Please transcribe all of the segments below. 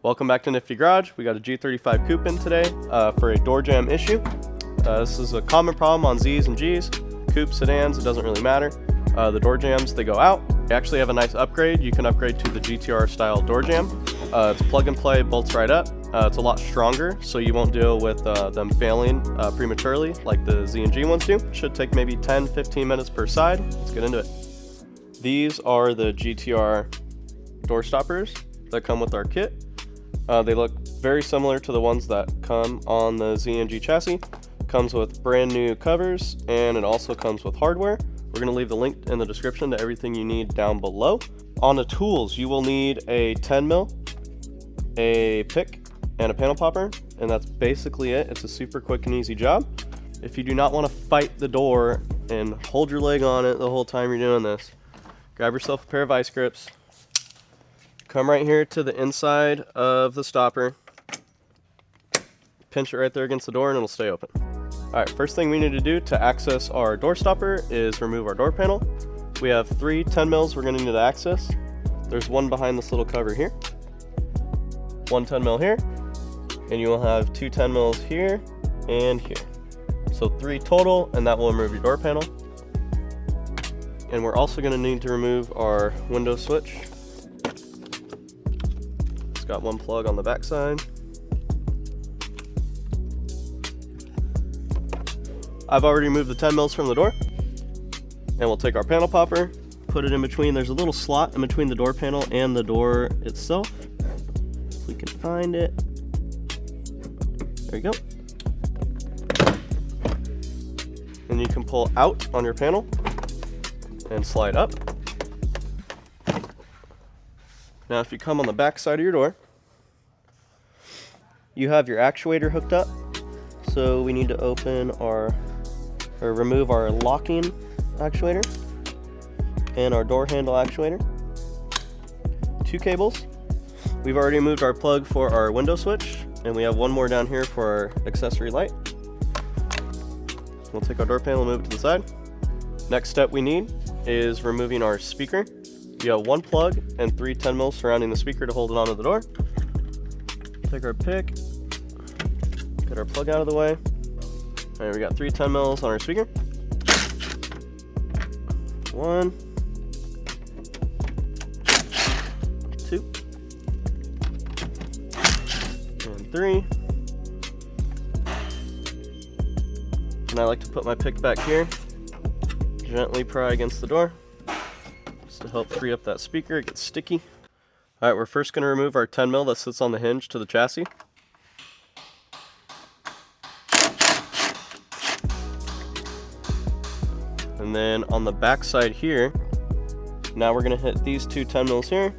Welcome back to Nifty Garage. We got a G35 coupe in today for a door jam issue. This is a common problem on Z's and G's. Coupes, sedans, it doesn't really matter. The door jams, they go out. They actually have a nice upgrade. You can upgrade to the GTR style door jam. It's plug and play, bolts right up. It's a lot stronger, so you won't deal with them failing prematurely like the Z and G ones do. Should take maybe 10-15 minutes per side. Let's get into it. These are the GTR door stoppers that come with our kit. They look very similar to the ones that come on the Z and G chassis. Comes with brand new covers, and it also comes with hardware. We're going to leave the link in the description to everything you need down below. On the tools, you will need a 10mm, a pick, and a panel popper, and that's basically it. It's a super quick and easy job. If you do not want to fight the door and hold your leg on it the whole time you're doing this, grab yourself a pair of vice grips. Come right here to the inside of the stopper, pinch it right there against the door, and it'll stay open. Alright, first thing we need to do to access our door stopper is remove our door panel. We have 3 10mm we're going to need to access. There's one behind this little cover here, 1 10mm here, and you will have 2 10mm here and here. So 3 total, and that will remove your door panel. And we're also going to need to remove our window switch. It's got 1 plug on the back side. I've already removed the 10mm from the door, and we'll take our panel popper, put it in between. There's a little slot in between the door panel and the door itself. If we can find it. There you go. And you can pull out on your panel and slide up. Now if you come on the back side of your door, you have your actuator hooked up. So we need to open remove our locking actuator and our door handle actuator. 2 cables. We've already moved our plug for our window switch, and we have 1 more down here for our accessory light. We'll take our door panel and move it to the side. Next step we need is removing our speaker. You have 1 plug and 3 10mm surrounding the speaker to hold it onto the door. Take our pick, get our plug out of the way. Alright, we got 3 10mm on our speaker. 1, 2, and 3. And I like to put my pick back here, gently pry against the door, just to help free up that speaker. It gets sticky. Alright, we're first going to remove our 10mm that sits on the hinge to the chassis. And then on the back side here, now we're going to hit these 2 10mm here.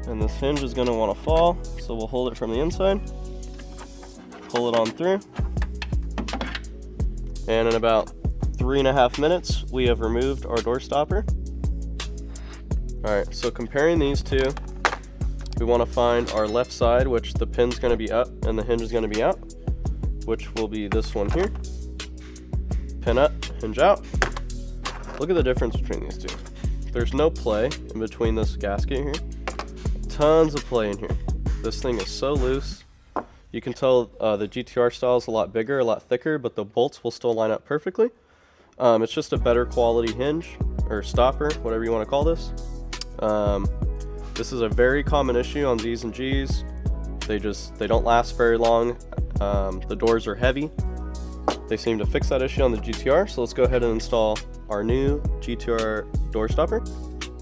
And this hinge is going to want to fall, so we'll hold it from the inside, pull it on through, and in about 3.5 minutes we have removed our door stopper. Alright, so comparing these two, we want to find our left side, which the pin's going to be up and the hinge is going to be out, which will be this one here. Pin up, hinge out. Look at the difference between these two. There's no play in between this gasket here. Tons of play in here. This thing is so loose. You can tell the GTR style is a lot bigger, a lot thicker, but the bolts will still line up perfectly. It's just a better quality hinge or stopper, whatever you want to call this. This is a very common issue on Z's and G's. They don't last very long. The doors are heavy. They seem to fix that issue on the GTR, so let's go ahead and install our new GTR door stopper.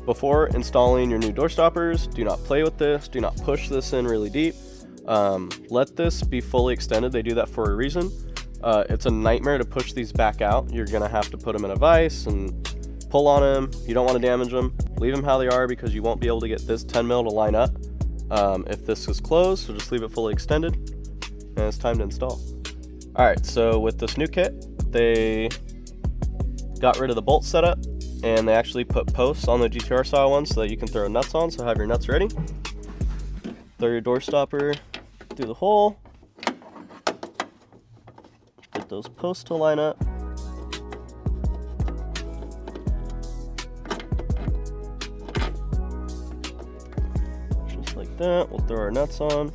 Before installing your new door stoppers, do not play with this. Do not push this in really deep. Let this be fully extended. They do that for a reason. It's a nightmare to push these back out. You're gonna have to put them in a vise and pull on them. You don't want to damage them. Leave them how they are, because you won't be able to get this 10mm to line up if this is closed, so just leave it fully extended, and it's time to install. Alright, so with this new kit, they got rid of the bolt setup, and they actually put posts on the GTR style ones so that you can throw nuts on, so have your nuts ready. Throw your door stopper through the hole, get those posts to line up. Just like that. We'll throw our nuts on.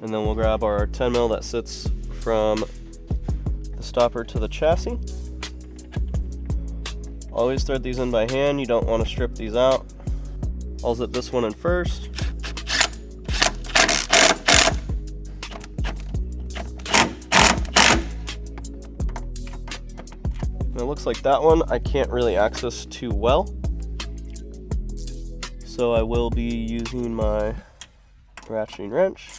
And then we'll grab our 10 mil that sits from the stopper to the chassis. Always thread these in by hand. You don't want to strip these out. I'll zip this one in first. And it looks like that one I can't really access too well. So I will be using my ratcheting wrench.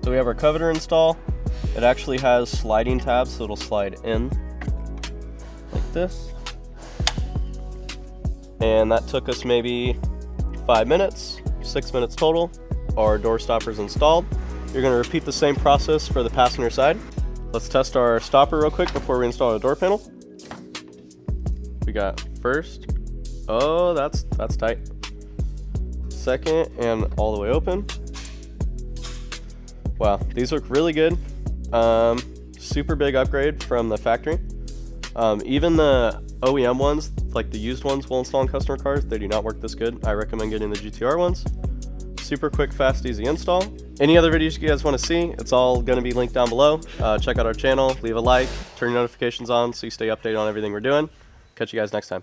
So we have our coveter install. It actually has sliding tabs, so it'll slide in like this. And that took us maybe 5 minutes, 6 minutes total. Our door stopper's installed. You're gonna repeat the same process for the passenger side. Let's test our stopper real quick before we install the door panel. We got first, oh, that's tight. Second, and all the way open. Wow, these look really good. Super big upgrade from the factory. Even the OEM ones, like the used ones we'll install in customer cars, they do not work this good. I recommend getting the GTR ones. Super quick, fast, easy install. Any other videos you guys want to see, it's all going to be linked down below. Check out our channel, leave a like, turn your notifications on so you stay updated on everything we're doing. Catch you guys next time.